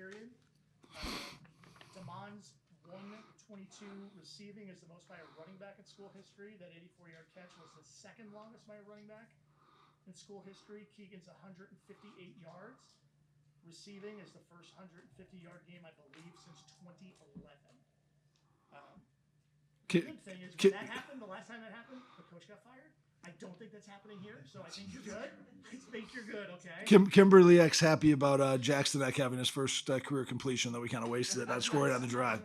period. Damon's 122 receiving is the most by a running back in school history. That 84-yard catch was the second longest by a running back in school history. Keegan's 158 yards receiving is the first 150-yard game, I believe, since 2011. The good thing is, when that happened, the last time that happened, the coach got fired. I don't think that's happening here, so I think you're good. I think you're good, okay? Kimberly X happy about Jackson Eck having his first career completion that we kind of wasted it, not scoring on the drive.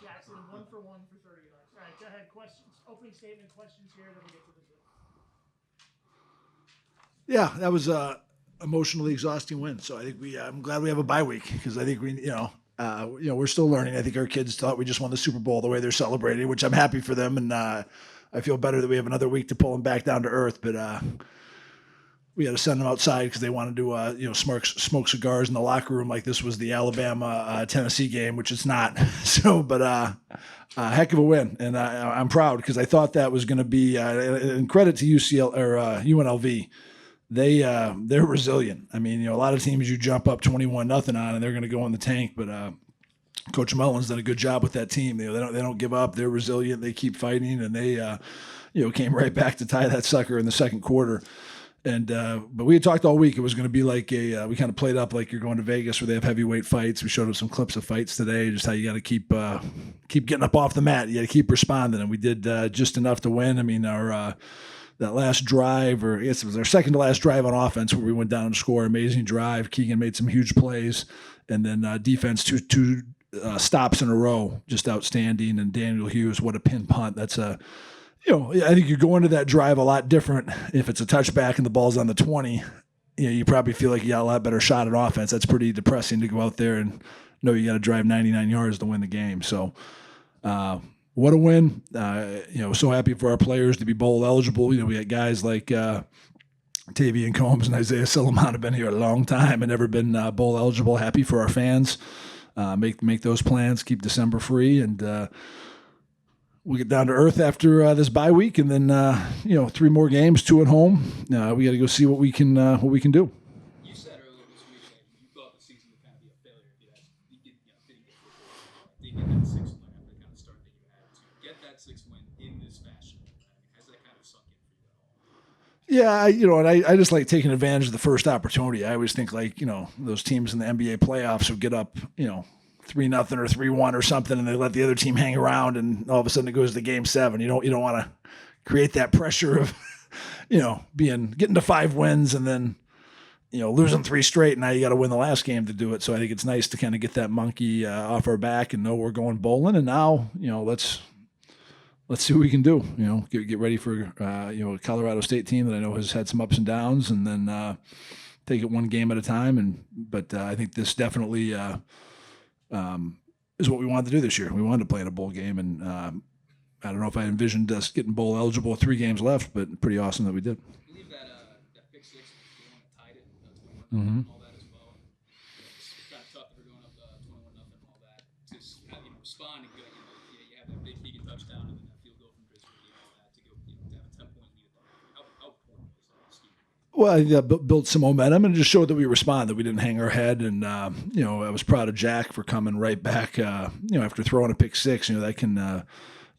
Jackson, 1 for 1 for 30 yards. All right, go ahead. Questions. Opening statement questions here, then we get to the drill. Yeah, that was a emotionally exhausting win. So I think I'm glad we have a bye week because I think we're still learning. I think our kids thought we just won the Super Bowl the way they're celebrating, which I'm happy for them. And I feel better that we have another week to pull them back down to earth. But we had to send them outside because they wanted to, smoke cigars in the locker room like this was the Alabama-Tennessee game, which it's not. So, but a heck of a win. And I'm proud because I thought that was going to be, and credit to UNLV. They're resilient. I mean, a lot of teams you jump up 21-0 on and they're going to go in the tank, but Coach Mullen's done a good job with that team. They don't give up. They're resilient. They keep fighting, and they came right back to tie that sucker in the second quarter. And but we had talked all week. It was going to be like we kind of played up like you're going to Vegas where they have heavyweight fights. We showed them some clips of fights today, just how you got to keep getting up off the mat. You got to keep responding, and we did just enough to win. I mean, our that last drive, or I guess it was our second to last drive on offense, where we went down and scored. Amazing drive. Keegan made some huge plays, and then defense two stops in a row, just outstanding. And Daniel Hughes, what a pin punt! That's I think you go into that drive a lot different. If it's a touchback and the ball's on the 20, you probably feel like you got a lot better shot at offense. That's pretty depressing to go out there and know you got to drive 99 yards to win the game. So. What a win. So happy for our players to be bowl eligible. We got guys like Tavian Combs and Isaiah Silliman have been here a long time and never been bowl eligible. Happy for our fans. Make those plans, keep December free, and we'll get down to earth after this bye week, and then 3 more games, 2 at home. We got to go see what we can do. You said earlier this week that you thought the season would kind of be a failure if you didn't get that 6th win after the kind of start that you had. To get that 6th win in this fashion, has that kind of sunk in for you at all? Yeah, and I just like taking advantage of the first opportunity. I always think those teams in the NBA playoffs would get up 3-0 or 3-1 or something, and they let the other team hang around, and all of a sudden it goes to Game 7. You don't want to create that pressure of getting to 5 wins and then losing 3 straight. And now you got to win the last game to do it. So I think it's nice to kind of get that monkey off our back and know we're going bowling. And now let's see what we can do. Get ready for a Colorado State team that I know has had some ups and downs, and then take it one game at a time. But I think this definitely is what we wanted to do this year. We wanted to play in a bowl game, and I don't know if I envisioned us getting bowl eligible with 3 games left, but pretty awesome that we did. I believe that pick 6 was the one that tied it, 21-0 Mm-hmm. and all that as well. It's kind of tough that we're going up 21-0 and all that. Just respond and go. You have that big Keegan touchdown and then that field goal from Brisbane and all that to go. To have a 10-point lead at that. How important was that scheme? Well, I built some momentum and just showed that we responded, that we didn't hang our head. And, I was proud of Jack for coming right back, after throwing a pick 6. That can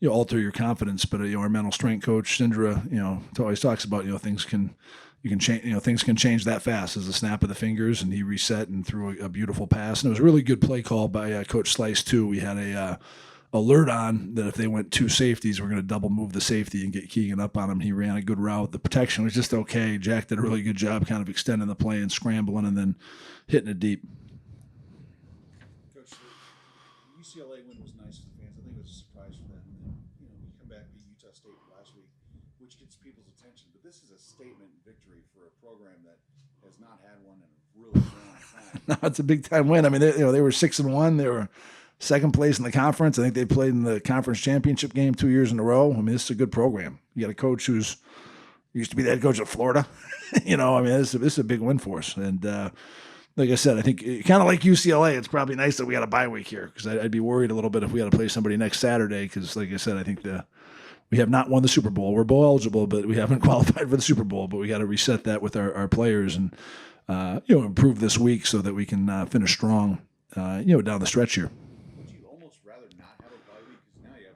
alter your confidence. But, our mental strength coach, Sindra, always talks about, things can change, things can change that fast as a snap of the fingers. And he reset and threw a beautiful pass. And it was a really good play call by Coach Slice, too. We had a alert on that if they went 2 safeties, we're going to double move the safety and get Keegan up on him. He ran a good route. The protection was just okay. Jack did a really good job kind of extending the play and scrambling and then hitting it deep. Coach, the UCLA win was nice for the fans. I think it was a surprise for them. And then, you come back and beat Utah State last week, which gets people's attention. But this is a statement victory for a program that has not had one in a really long time. No, it's a big time win. I mean, they were 6-1. They were second place in the conference. I think they played in the conference championship game 2 years in a row. I mean, this is a good program. You got a coach who's used to be the head coach of Florida. This is a big win for us. And like I said, I think kind of like UCLA, it's probably nice that we got a bye week here, because I'd be worried a little bit if we got to play somebody next Saturday, because like I said, I think we have not won the Super Bowl. We're bowl eligible, but we haven't qualified for the Super Bowl. But we got to reset that with our players and improve this week so that we can finish strong down the stretch here. Would you almost rather not have a bye week because now you have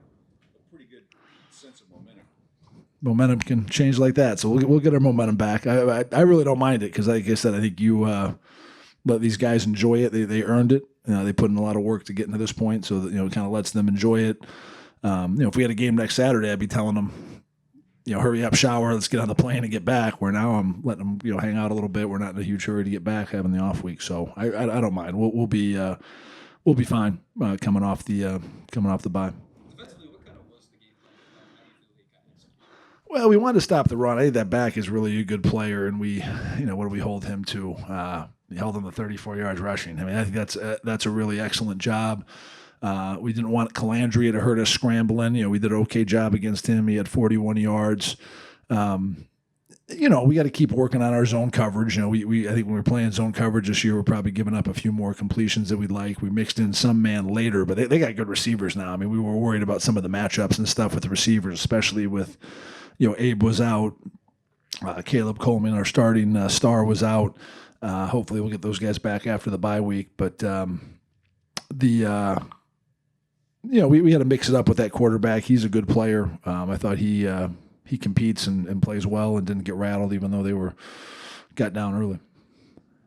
a pretty good sense of momentum? Momentum can change like that, so we'll get our momentum back. I really don't mind it because, like I said, I think you let these guys enjoy it. They earned it. They put in a lot of work to get into this point, so that it kind of lets them enjoy it. If we had a game next Saturday, I'd be telling them, hurry up, shower, let's get on the plane and get back. Where now I'm letting them, hang out a little bit. We're not in a huge hurry to get back, having the off week, so I don't mind. We'll be fine coming off the bye. Defensively, what kind of was the game plan? How do you feel they kind of executed? Well, we wanted to stop the run. I think that back is really a good player, and we, what do we hold him to? We held him to 34 yards rushing. I mean, I think that's a really excellent job. We didn't want Calandria to hurt us scrambling. We did an okay job against him. He had 41 yards. We got to keep working on our zone coverage. I think when we were playing zone coverage this year, we're probably giving up a few more completions that we'd like. We mixed in some man later, but they got good receivers now. I mean, we were worried about some of the matchups and stuff with the receivers, especially with, Abe was out. Caleb Coleman, our starting star, was out. Hopefully we'll get those guys back after the bye week. But we had to mix it up with that quarterback. He's a good player. I thought he competes and plays well and didn't get rattled, even though they got down early.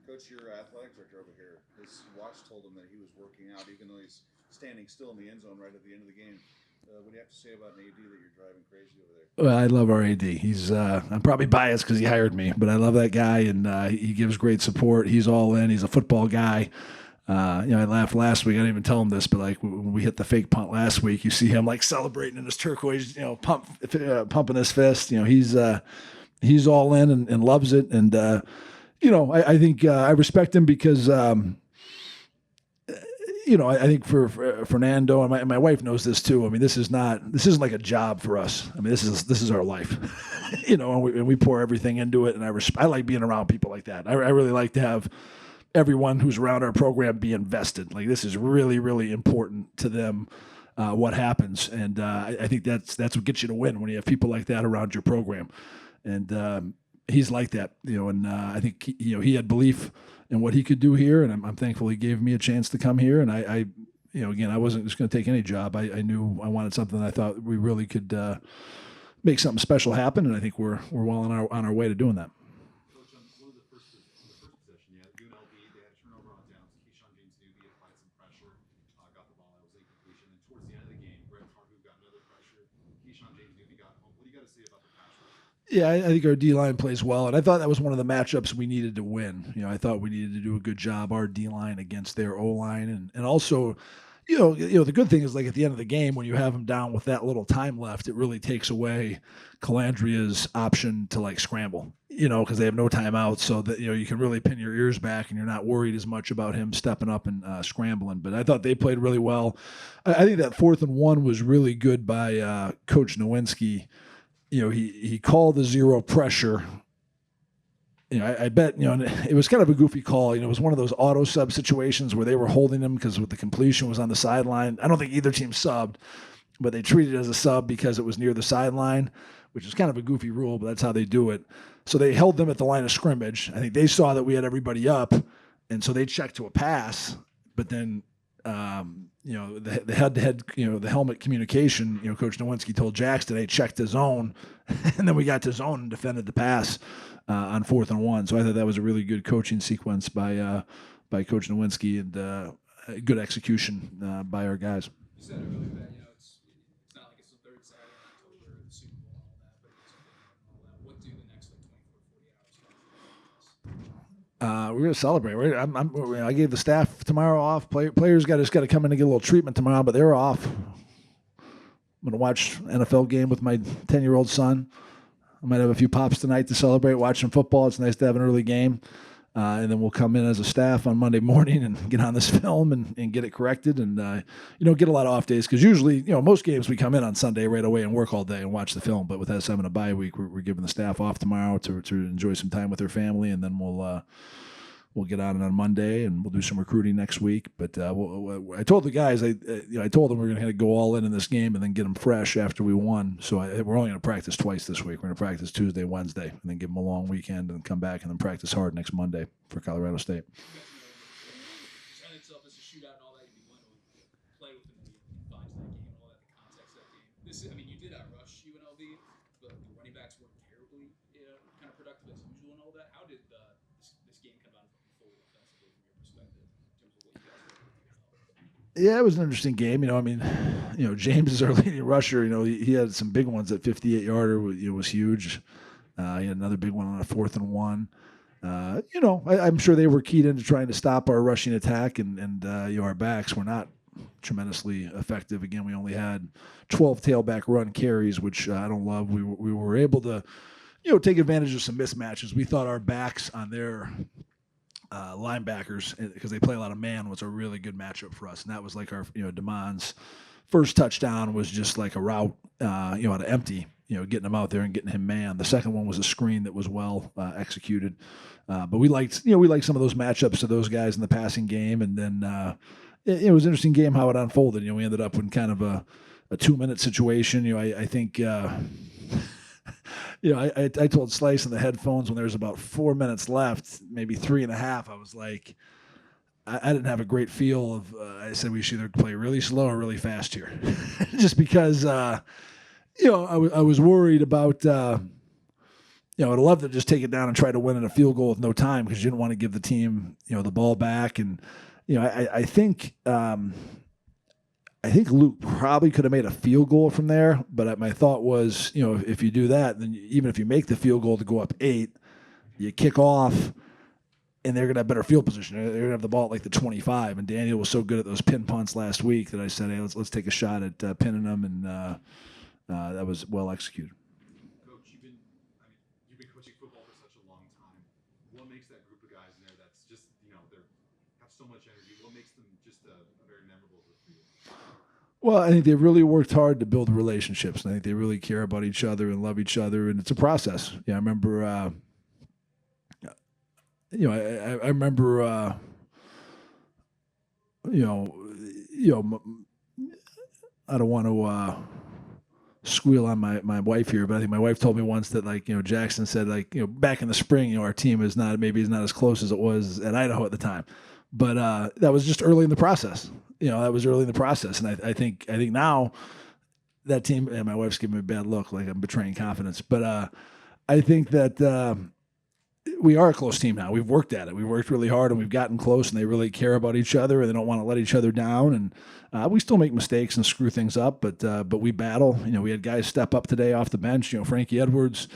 Coach, your athletic director over here, his watch told him that he was working out, even though he's standing still in the end zone right at the end of the game. What do you have to say about an AD that you're driving crazy over there? Well, I love our AD. He's I'm probably biased because he hired me, but I love that guy, and he gives great support. He's all in. He's a football guy. I laughed last week. I didn't even tell him this, but like when we hit the fake punt last week, you see him like celebrating in his turquoise, pumping his fist. He's all in and loves it. And I think I respect him because I think for Fernando and my wife knows this too. I mean, this isn't like a job for us. I mean, this is our life, and we pour everything into it. And I like being around people like that. I really like to have everyone who's around our program be invested. Like, this is really, really important to them, what happens. And I think that's what gets you to win when you have people like that around your program. And he's like that, and I think he had belief in what he could do here, and I'm thankful he gave me a chance to come here. And I again, I wasn't just going to take any job. I knew I wanted something that I thought we really could make something special happen, and I think we're well on our way to doing that. Coach, on one of the first possession, UNLV, they had a turnover on downs. Keyshawn James knew he applied some pressure, got the ball, that was incompletion. And towards the end of the game, Brett Targu got another pressure. Keyshawn James knew he got home. What do you got to say about the pass rush? Yeah, I think our D-line plays well, and I thought that was one of the matchups we needed to win. I thought we needed to do a good job, our D-line against their O-line, and also, the good thing is, like, at the end of the game, when you have them down with that little time left, it really takes away Calandria's option to, like, scramble, because they have no timeouts, so that, you can really pin your ears back, and you're not worried as much about him stepping up and scrambling. But I thought they played really well. I think that 4th and 1 was really good by Coach Nowinski. He called the zero pressure. I bet, it was kind of a goofy call. It was one of those auto sub situations where they were holding him because the completion was on the sideline. I don't think either team subbed, but they treated it as a sub because it was near the sideline, which is kind of a goofy rule, but that's how they do it. So they held them at the line of scrimmage. I think they saw that we had everybody up, and so they checked to a pass, but then the head-to-head, the helmet communication, Coach Nowinski told Jackson, they checked the zone, and then we got to zone and defended the pass on 4th and 1. So I thought that was a really good coaching sequence by Coach Nowinski, and good execution by our guys. You said earlier that it's not like it's the third Saturday in October, the Super Bowl, and all that, but it's okay and all that. What do the next 24 to 40 hours? We're going to celebrate. I gave the staff tomorrow off. Players got to come in and get a little treatment tomorrow, but they're off. I'm going to watch an NFL game with my 10-year-old son. I might have a few pops tonight to celebrate watching football. It's nice to have an early game. And then we'll come in as a staff on Monday morning and get on this film and get it corrected and, get a lot of off days. Because usually, most games we come in on Sunday right away and work all day and watch the film. But with us having a bye week, we're giving the staff off tomorrow to enjoy some time with their family. And then we'll get on it on Monday and we'll do some recruiting next week. But I told the guys, I told them we're going to go all in this game and then get them fresh after we won. So we're only going to practice twice this week. We're going to practice Tuesday, Wednesday, and then give them a long weekend and come back and then practice hard next Monday for Colorado State. Present itself as a shootout I mean, you did outrush UNLV, but the running backs weren't terribly kind of productive as usual and all that. How did this game come out fully offensively from your perspective in terms of what you guys did with UNLV? Yeah, it was an interesting game. I mean, James is our leading rusher. He had some big ones. That 58-yarder was huge. He had another big one on a 4th and 1. I'm sure they were keyed into trying to stop our rushing attack, and our backs were not tremendously effective. Again, we only had 12 tailback run carries, which I don't love. We were able to, take advantage of some mismatches. We thought our backs on their linebackers, because they play a lot of man, was a really good matchup for us, and that was like our, Damon's first touchdown was just like a route, out of empty, getting him out there and getting him man. The second one was a screen that was well executed, but we liked some of those matchups of those guys in the passing game, and then it was an interesting game how it unfolded. We ended up in kind of a 2-minute situation. I think. I told Slice in the headphones when there was about 4 minutes left, maybe 3.5. I was like, I didn't have a great feel of. I said we should either play really slow or really fast here, just because I was worried about. I'd love to just take it down and try to win in a field goal with no time, because you didn't want to give the team the ball back, and I think. I think Luke probably could have made a field goal from there, but my thought was, if you do that, then even if you make the field goal to go up 8, you kick off, and they're going to have better field position. They're going to have the ball at like the 25, and Daniel was so good at those pin punts last week that I said, hey, let's take a shot at pinning them, and that was well executed. Coach, you've been coaching football for such a long time. What makes that group of guys in there that's just, they have so much energy? What makes them just a very memorable group for you? Well, I think they really worked hard to build relationships. I think they really care about each other and love each other, and it's a process. I remember, I remember, I don't want to squeal on my wife here, but I think my wife told me once that Jackson said back in the spring, our team is not as close as it was at Idaho at the time, but that was just early in the process. That was early in the process, and I think now that team, and my wife's giving me a bad look, like I'm betraying confidence, but I think that we are a close team now. We've worked at it. We worked really hard, and we've gotten close, and they really care about each other, and they don't want to let each other down, and we still make mistakes and screw things up, but we battle. We had guys step up today off the bench. Frankie Edwards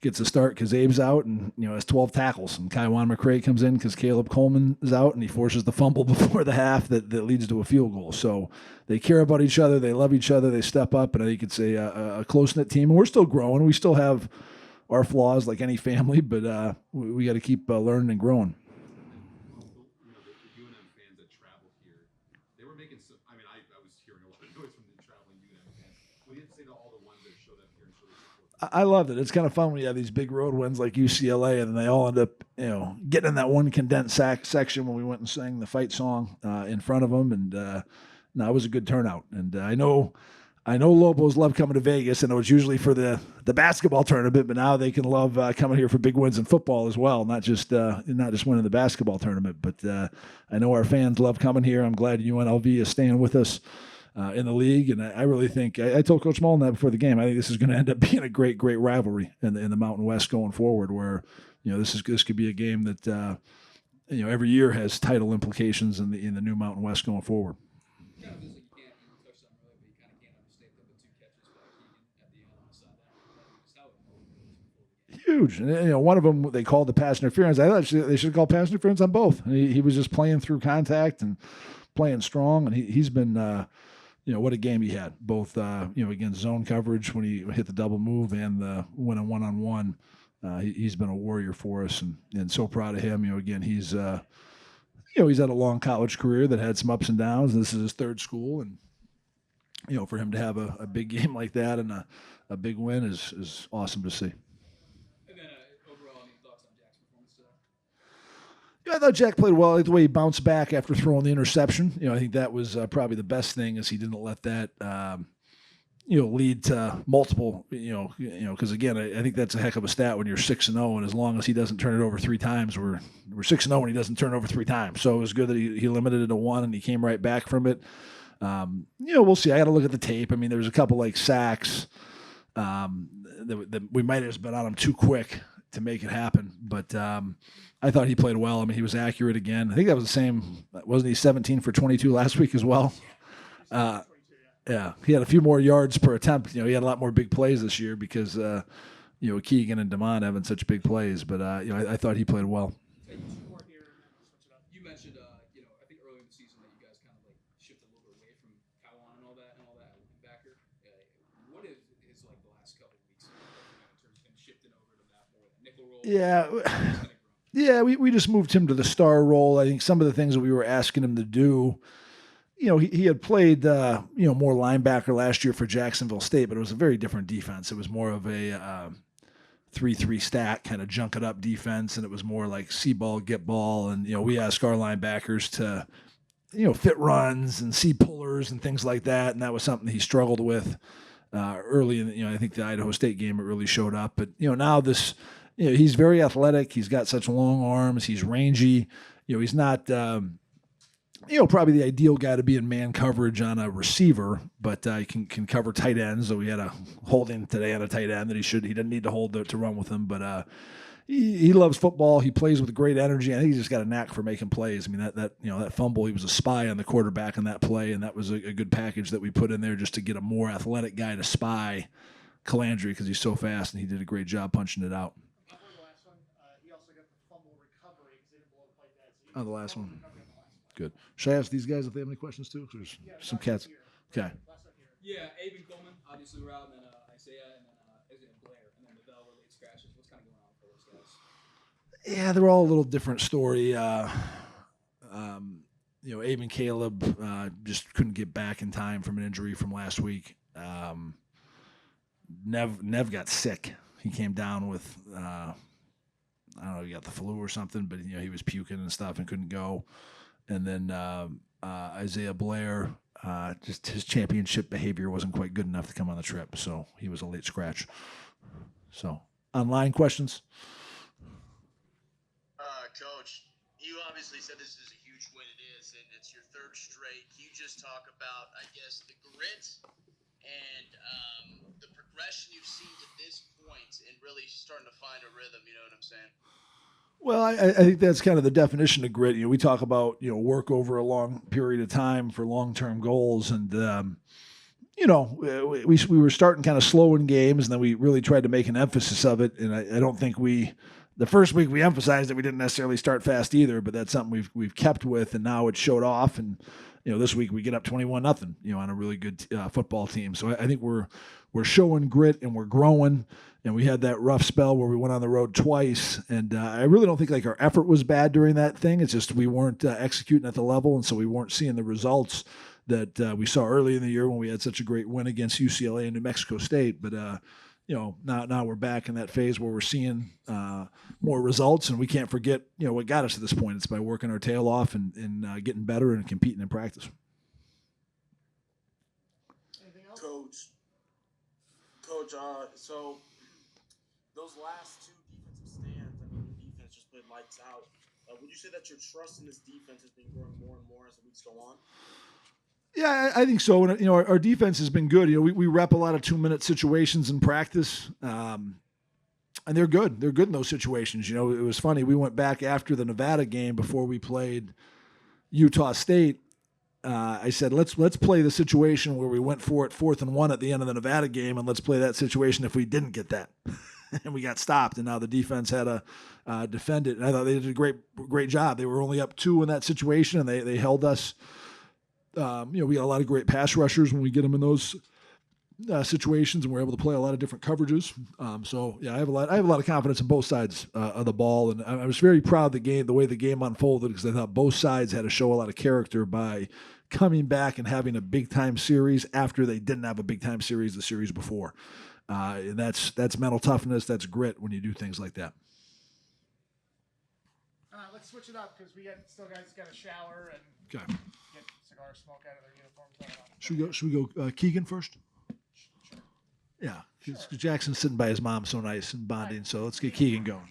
gets a start because Abe's out and, has 12 tackles. And Kaiwan McRae comes in because Caleb Coleman is out, and he forces the fumble before the half that leads to a field goal. So they care about each other. They love each other. They step up, and I think it's a close-knit team. And we're still growing. We still have our flaws like any family, but we got to keep learning and growing. The UNM fans that traveled here, they were making some. I mean, I was hearing a lot of noise from the traveling UNM fans. What do you have to say to all the ones that showed up here and showed their support? I love it. It's kind of fun when you have these big road wins like UCLA, and then they all end up, getting in that one condensed section when we went and sang the fight song in front of them, and it was a good turnout. And I know Lobos love coming to Vegas. I know it's usually for the basketball tournament, but now they can love coming here for big wins in football as well, not just winning the basketball tournament. But I know our fans love coming here. I'm glad UNLV is staying with us in the league, and I really think I told Coach Mullen that before the game. I think this is going to end up being a great rivalry in the Mountain West going forward, where this could be a game that every year has title implications in the new Mountain West going forward. Kind of feels like you touched on earlier, but you kind of can't understate the 2 catches by Keegan at the end on the sideline. Just how it goes before the game. Huge. And one of them they called the pass interference. I thought they should have called pass interference on both. He was just playing through contact and playing strong, and he's been what a game he had, both against zone coverage when he hit the double move and the winning one-on-one. He's been a warrior for us, and so proud of him. Again, he's he's had a long college career that had some ups and downs. This is his 3rd school, and for him to have a big game like that and a big win is awesome to see. And then overall, any thoughts on Jack's performance today? I thought Jack played well. I like the way he bounced back after throwing the interception. I think that was probably the best thing, is he didn't let that lead to multiple. Because again, I think that's a heck of a stat when you're 6-0, and as long as he doesn't turn it over 3 times, we're 6-0 when he doesn't turn it over 3 times. So it was good that he limited it to 1, and he came right back from it. We'll see. I got to look at the tape. I mean, there's a couple like sacks that we might have just been on him too quick to make it happen. But I thought he played well. I mean, he was accurate again. I think that was the same. Wasn't he 17 for 22 last week as well? Yeah, he had a few more yards per attempt. He had a lot more big plays this year because Keegan and Damon having such big plays. But I thought he played well. You mentioned, I think earlier in the season that you guys kind of like shifted a little bit away from Cowan and all that backer. What is like the last couple of weeks in terms of him shifting over to that more nickel role? Yeah, we just moved him to the star role. I think some of the things that we were asking him to do, he had played, more linebacker last year for Jacksonville State, but it was a very different defense. It was more of a 3-3 stack kind of junk it up defense, and it was more like see ball, get ball, and we ask our linebackers to, fit runs and see pullers and things like that, and that was something he struggled with early in. I think the Idaho State game it really showed up, but now this. He's very athletic. He's got such long arms. He's rangy. He's not, probably the ideal guy to be in man coverage on a receiver, but he can cover tight ends. So we had a holding today on a tight end that he didn't need to hold to run with him, but he loves football. He plays with great energy. I think he's just got a knack for making plays. I mean, that fumble, he was a spy on the quarterback on that play, and that was a good package that we put in there just to get a more athletic guy to spy Calandry because he's so fast, and he did a great job punching it out. Oh, the last one. Good. Should I ask these guys if they have any questions too? There's some cats. Okay. Yeah, Aben Coleman, obviously we're out, and then Isaiah, and then Isaiah Blair, and then Novell were late scratches. What's kind of going on for those guys? Yeah, they're all a little different story. Aben Caleb just couldn't get back in time from an injury from last week. Nev got sick. He came down with I don't know, he got the flu or something, but he was puking and stuff and couldn't go. And then Isaiah Blair, just his championship behavior wasn't quite good enough to come on the trip, so he was a late scratch. So, online questions? Coach, you obviously said this is a huge win. It is, and it's your third straight. Can you just talk about, I guess, the grit and the progression you've seen to this point and really starting to find a rhythm, you know what I'm saying? Well, I think that's kind of the definition of grit. We talk about, work over a long period of time for long-term goals. And, we were starting kind of slow in games, and then we really tried to make an emphasis of it. And I don't think the first week we emphasized that we didn't necessarily start fast either, but that's something we've kept with, and now it showed off. And, this week we get up 21-0, on a really good football team. So I think we're showing grit and we're growing. And we had that rough spell where we went on the road twice. And I really don't think our effort was bad during that thing. It's just we weren't executing at the level, and so we weren't seeing the results that we saw early in the year when we had such a great win against UCLA and New Mexico State. But now we're back in that phase where we're seeing more results, and we can't forget what got us to this point. It's by working our tail off and getting better and competing in practice. Anything else? Coach, so those last two defensive stands, the defense just played lights out. Would you say that your trust in this defense has been growing more and more as the weeks go on? Yeah, I think so. And our defense has been good. We rep a lot of 2-minute situations in practice, and they're good. They're good in those situations. It was funny. We went back after the Nevada game before we played Utah State. I said, let's play the situation where we went for it 4th and 1 at the end of the Nevada game, and let's play that situation if we didn't get that. And we got stopped, and now the defense had to defend it. And I thought they did a great job. They were only up 2 in that situation, and they held us. We got a lot of great pass rushers when we get them in those situations, and we're able to play a lot of different coverages. I have a lot of confidence in both sides of the ball, and I was very proud of the way the game unfolded, because I thought both sides had to show a lot of character by coming back and having a big time series after they didn't have a big time series the series before. And that's mental toughness. That's grit when you do things like that. Let's switch it up because we guys got to shower and Okay. get cigar smoke out of their uniforms. Should we go Keegan first? Sure. Yeah, because Jackson's sitting by his mom so nice and bonding. So let's get Keegan going.